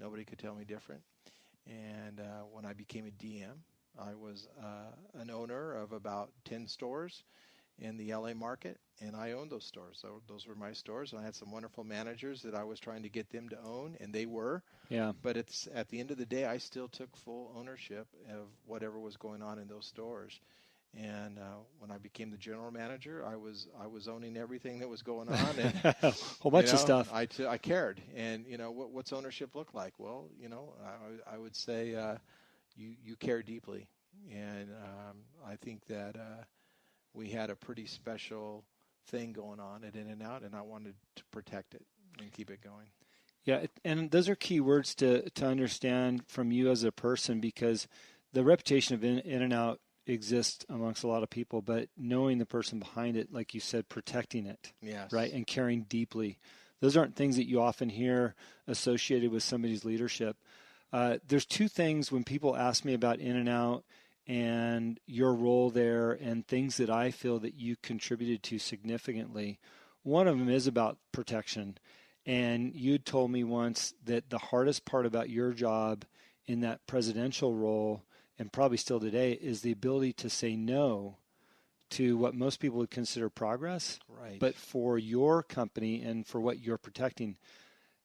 Nobody could tell me different. And when I became a DM, I was an owner of about 10 stores in the LA market, and I owned those stores. So those were my stores, and I had some wonderful managers that I was trying to get them to own, and they were. Yeah. But it's at the end of the day, I still took full ownership of whatever was going on in those stores. And when I became the general manager, I was owning everything that was going on, and whole bunch of stuff. I cared. And what's ownership look like? Well, I would say you care deeply, and I think that we had a pretty special thing going on at In-N-Out, and I wanted to protect it and keep it going. Yeah, and those are key words to understand from you as a person, because the reputation of In-N-Out exists amongst a lot of people, but knowing the person behind it, like you said, protecting it, yes, right, and caring deeply. Those aren't things that you often hear associated with somebody's leadership. There's two things when people ask me about In-N-Out and your role there and things that I feel that you contributed to significantly. One of them is about protection. And you told me once that the hardest part about your job in that presidential role, and probably still today, is the ability to say no to what most people would consider progress. Right. But for your company and for what you're protecting,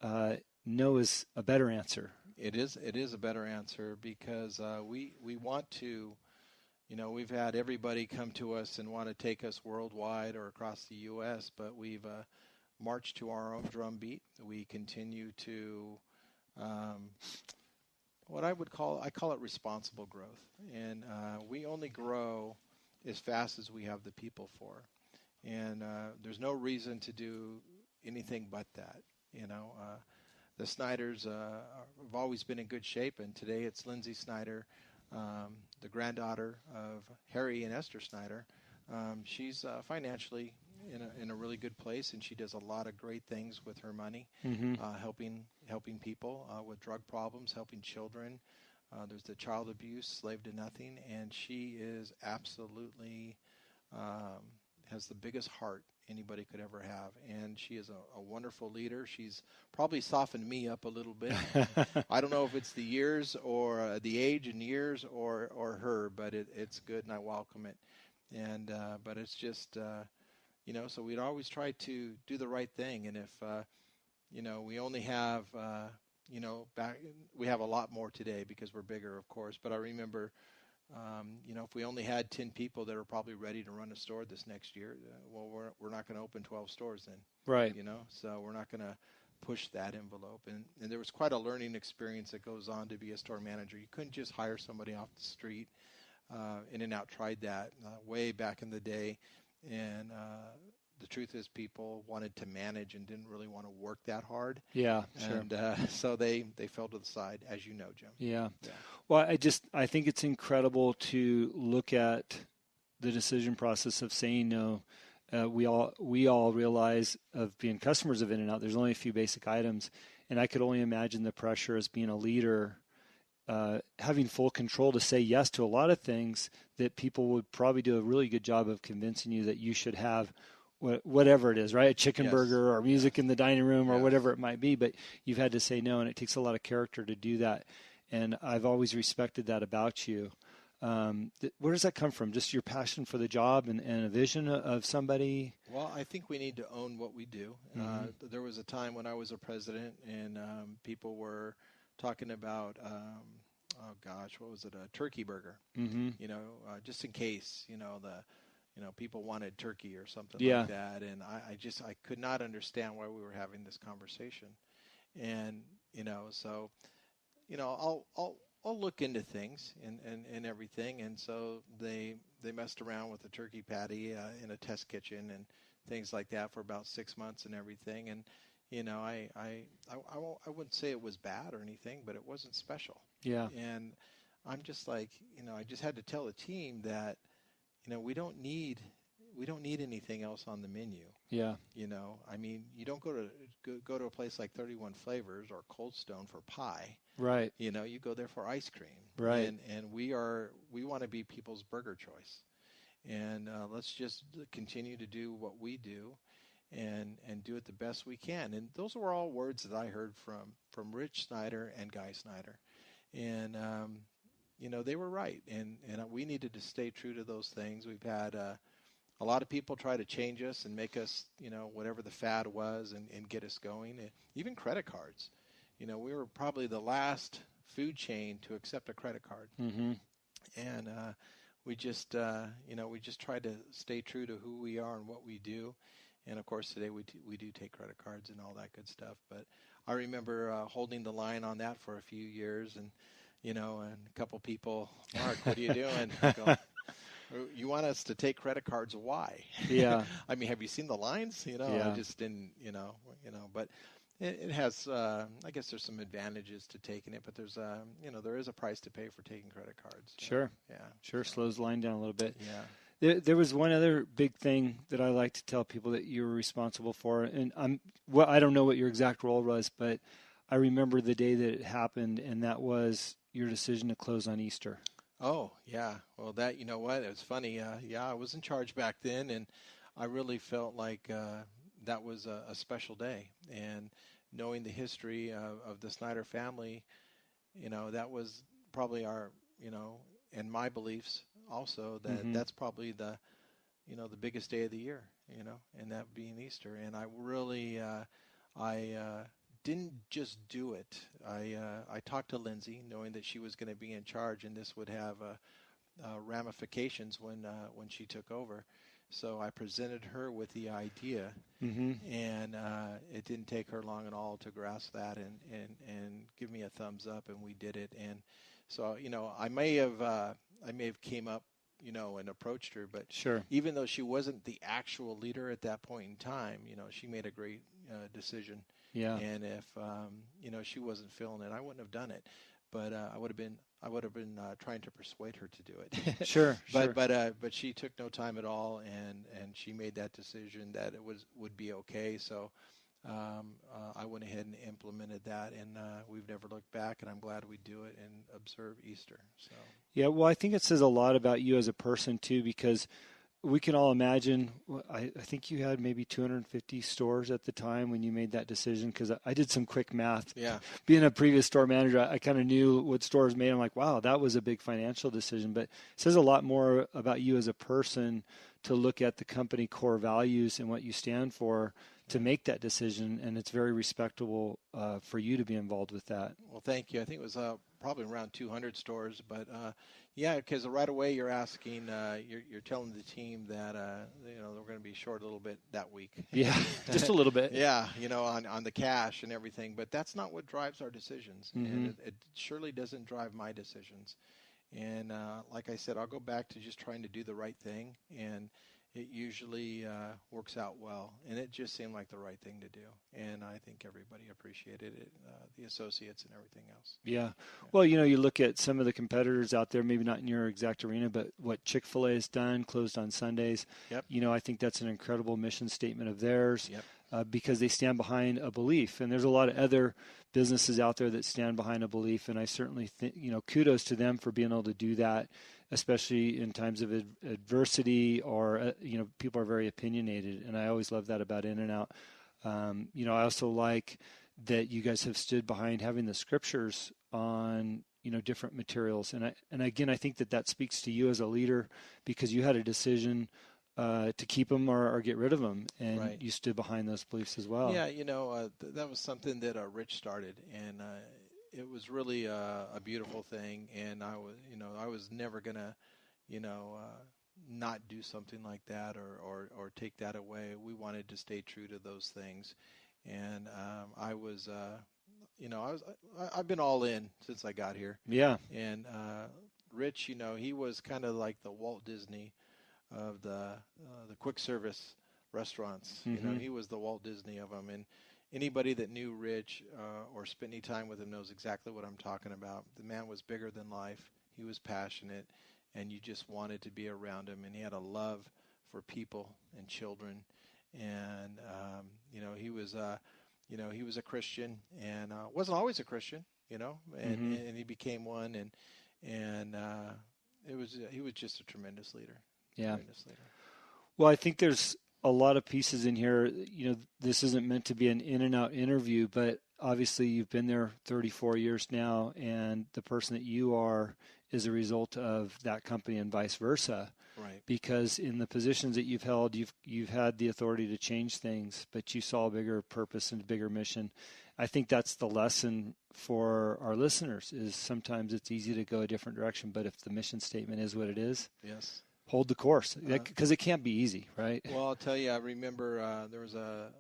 no is a better answer. It is a better answer because we want to, we've had everybody come to us and want to take us worldwide or across the U.S., but we've marched to our own drumbeat. We continue to what I call it responsible growth. And we only grow as fast as we have the people for. And there's no reason to do anything but that. The Snyders have always been in good shape, and today it's Lindsay Snyder, the granddaughter of Harry and Esther Snyder. She's financially in a really good place, and she does a lot of great things with her money, helping people with drug problems, helping children. There's the child abuse, slave to nothing, and she is absolutely has the biggest heart anybody could ever have, and she is a wonderful leader. She's probably softened me up a little bit. I don't know if it's the years or the age and years or her, but it's good, and I welcome it. And but it's just so we'd always try to do the right thing, and if we only have we have a lot more today because we're bigger, of course, but I remember if we only had 10 people that are probably ready to run a store this next year, well, we're not going to open 12 stores then. Right. So we're not going to push that envelope. And there was quite a learning experience that goes on to be a store manager. You couldn't just hire somebody off the street. In-N-Out tried that way back in the day. And the truth is people wanted to manage and didn't really want to work that hard. Yeah, sure. And so they fell to the side, as you know, Jim. Yeah. Well, I think it's incredible to look at the decision process of saying no. We all realize of being customers of In-N-Out, there's only a few basic items, and I could only imagine the pressure as being a leader, having full control to say yes to a lot of things that people would probably do a really good job of convincing you that you should have, whatever it is, right? A chicken burger or music in the dining room or whatever it might be, but you've had to say no, and it takes a lot of character to do that. And I've always respected that about you. Where does that come from? Just your passion for the job and a vision of somebody? Well, I think we need to own what we do. There was a time when I was a president and people were talking about, what was it? A turkey burger, just in case, people wanted turkey or something like that. And I could not understand why we were having this conversation. And, so, I'll look into things and everything. And so they messed around with the turkey patty in a test kitchen and things like that for about 6 months and everything. And, I wouldn't say it was bad or anything, but it wasn't special. Yeah. And I'm just like, I just had to tell the team that, we don't need anything else on the menu. Yeah. You don't go to a place like 31 Flavors or Cold Stone for pie. Right. You go there for ice cream. Right. And we want to be people's burger choice. And let's just continue to do what we do. and do it the best we can. And those were all words that I heard from Rich Snyder and Guy Snyder. And, they were right. And we needed to stay true to those things. We've had a lot of people try to change us and make us, whatever the fad was and get us going. And even credit cards. We were probably the last food chain to accept a credit card. Mm-hmm. And we just tried to stay true to who we are and what we do. And, of course, today we do take credit cards and all that good stuff. But I remember holding the line on that for a few years. And, and a couple people, Mark, what are you doing? I go, you want us to take credit cards? Why? Yeah. I mean, have you seen the lines? Yeah. I just didn't, but it has, I guess there's some advantages to taking it, but there's, there is a price to pay for taking credit cards. Sure. Yeah. Sure. Slows the line down a little bit. Yeah. There was one other big thing that I like to tell people that you were responsible for, and I don't know what your exact role was, but I remember the day that it happened, and that was your decision to close on Easter. Oh, yeah. Well, that, it was funny. I was in charge back then, and I really felt like that was a special day. And knowing the history of the Snyder family, that was probably our, and my beliefs also, that that's probably the biggest day of the year, and that being Easter. And I really, I didn't just do it. I talked to Lindsay, knowing that she was going to be in charge, and this would have ramifications when she took over. So I presented her with the idea, and it didn't take her long at all to grasp that and give me a thumbs up, and we did it. And so I may have came up and approached her, but sure, even though she wasn't the actual leader at that point in time, she made a great decision. Yeah. And if she wasn't feeling it, I wouldn't have done it. But I would have been trying to persuade her to do it. Sure. But she took no time at all, and she made that decision that it would be okay. So I went ahead and implemented that, and we've never looked back. And I'm glad we do it and observe Easter. So yeah, well, I think it says a lot about you as a person too, because we can all imagine. I think you had maybe 250 stores at the time when you made that decision, because I did some quick math. Yeah. Being a previous store manager, I kind of knew what stores made. I'm like, wow, that was a big financial decision. But it says a lot more about you as a person to look at the company core values and what you stand for to make that decision. And it's very respectable for you to be involved with that. Well, thank you. I think it was probably around 200 stores, but yeah, because right away you're asking, you're telling the team that they're going to be short a little bit that week. Yeah, just a little bit. Yeah, on the cash and everything, but that's not what drives our decisions, and it surely doesn't drive my decisions. And like I said, I'll go back to just trying to do the right thing, and it usually works out well, and it just seemed like the right thing to do, and I think everybody appreciated it, the associates and everything else. Yeah. Well, you look at some of the competitors out there, maybe not in your exact arena, but what Chick-fil-A has done, closed on Sundays. Yep. I think that's an incredible mission statement of theirs. Yep. Because they stand behind a belief, and there's a lot of other businesses out there that stand behind a belief, and I certainly think, kudos to them for being able to do that, especially in times of adversity, or people are very opinionated, and I always love that about In-N-Out. I also like that you guys have stood behind having the scriptures on different materials, and again, I think that speaks to you as a leader, because you had a decision to keep them or get rid of them, and right. You stood behind those beliefs as well. Yeah, that was something that Rich started, and it was really a beautiful thing, and I was never gonna, not do something like that or take that away. We wanted to stay true to those things, and I've been all in since I got here. Yeah. And Rich, he was kind of like the Walt Disney of the quick service restaurants. He was the Walt Disney of them, and anybody that knew Rich or spent any time with him knows exactly what I'm talking about. The man was bigger than life. He was passionate, and you just wanted to be around him, and he had a love for people and children, and he was a Christian, and wasn't always a Christian, and he became one, and he was just a tremendous leader. Yeah. Tremendous leader. Well, I think there's a lot of pieces in here. This isn't meant to be an in and out interview, but obviously you've been there 34 years now, and the person that you are is a result of that company and vice versa. Right. Because in the positions that you've held, you've had the authority to change things, but you saw a bigger purpose and a bigger mission. I think that's the lesson for our listeners, is sometimes it's easy to go a different direction, but if the mission statement is what it is, yes, hold the course, because it can't be easy, right? Well, I'll tell you, I remember there was a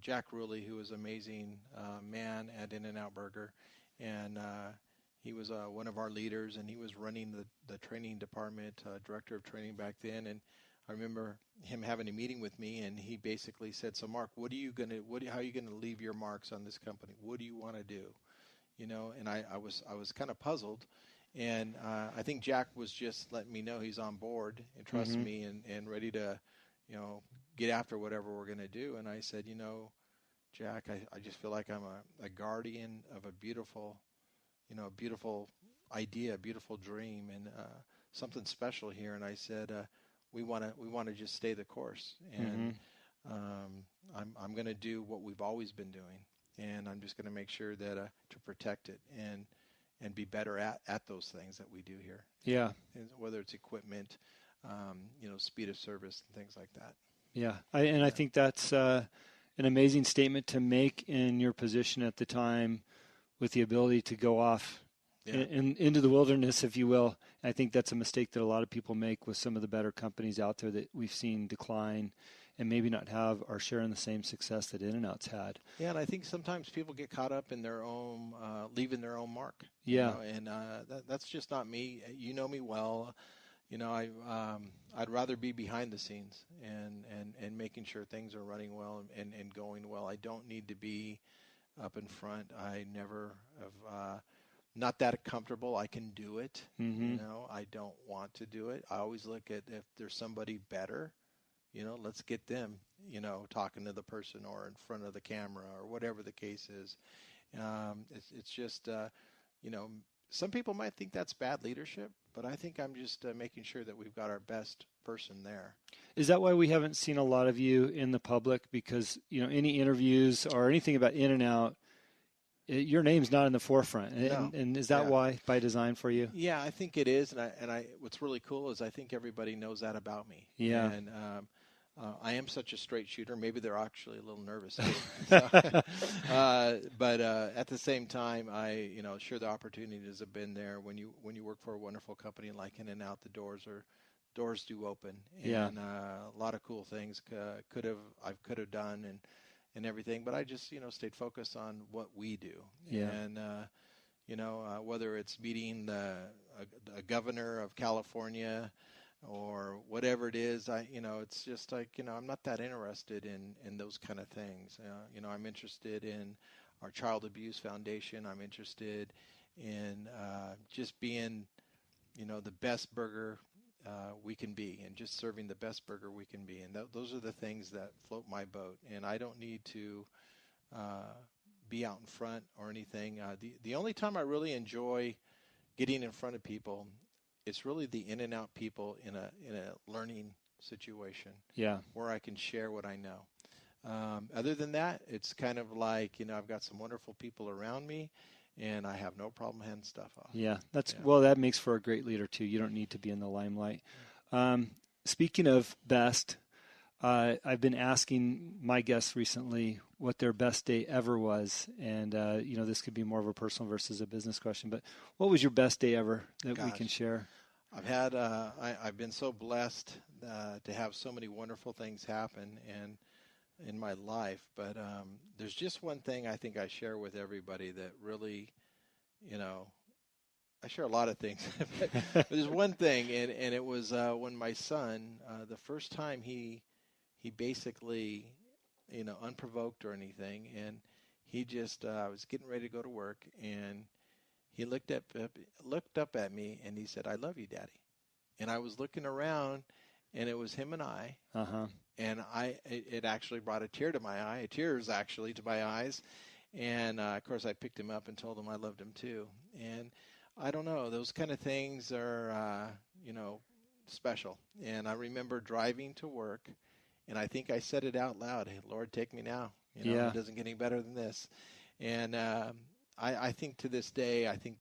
Jack Ruley, who was an amazing man at In-N-Out Burger, and he was one of our leaders, and he was running the training department, director of training back then. And I remember him having a meeting with me, and he basically said, "So, Mark, how are you going to leave your marks on this company? What do you want to do?" And I was kind of puzzled. And I think Jack was just letting me know he's on board and trusts me and ready to, get after whatever we're going to do. And I said, Jack, I just feel like I'm a guardian of a beautiful idea, a beautiful dream, and something special here. And I said, we want to just stay the course. And I'm going to do what we've always been doing. And I'm just going to make sure that to protect it and be better at those things that we do here. Yeah. And whether it's equipment, speed of service and things like that. Yeah. I think that's an amazing statement to make in your position at the time, with the ability to go off into the wilderness, if you will. I think that's a mistake that a lot of people make with some of the better companies out there that we've seen decline and maybe not have or share in the same success that In-N-Out's had. Yeah, and I think sometimes people get caught up in their own, leaving their own mark. Yeah. And that's just not me. You know me well. I'd rather be behind the scenes and making sure things are running well and going well. I don't need to be up in front. I never have, not that comfortable. I can do it. I don't want to do it. I always look at if there's somebody better, let's get them, talking to the person or in front of the camera or whatever the case is. It's just, some people might think that's bad leadership, but I think I'm just making sure that we've got our best person there. Is that why we haven't seen a lot of you in the public? Because, any interviews or anything about In-N-Out, your name's not in the forefront. No. And is that why, by design for you? Yeah, I think it is. And I what's really cool is I think everybody knows that about me. Yeah. And I am such a straight shooter. Maybe they're actually a little nervous too. But at the same time, sure, the opportunities have been there. When you work for a wonderful company like In-N-Out, the doors do open, and a lot of cool things I could have done and everything. But I just stayed focused on what we do. Yeah. And whether it's meeting a governor of California or whatever it is, it's just like, I'm not that interested in those kind of things. I'm interested in our Child Abuse Foundation. I'm interested in just being, the best burger we can be, and just serving the best burger we can be. And those are the things that float my boat. And I don't need to be out in front or anything. The only time I really enjoy getting in front of people, it's really the In-N-Out people in a learning situation. Yeah. Where I can share what I know. Other than that, it's kind of like, I've got some wonderful people around me, and I have no problem handing stuff off. Yeah, well, that makes for a great leader too. You don't need to be in the limelight. Speaking of best, I've been asking my guests recently what their best day ever was, and this could be more of a personal versus a business question. But what was your best day ever that we can share? I've had I've been so blessed to have so many wonderful things happen and in my life, but there's just one thing I think I share with everybody that really, I share a lot of things, but there's one thing, and it was when my son, the first time he basically, unprovoked or anything, and he just I was getting ready to go to work, and he looked up at me, and he said, "I love you, Daddy." And I was looking around, and it was him and I. And it actually brought a tear to my eye, tears actually to my eyes. And of course, I picked him up and told him I loved him too. And I don't know, those kind of things are, special. And I remember driving to work, And I think I said it out loud. Hey, Lord, take me now. You know, Yeah. it doesn't get any better than this. And I think to this day, I think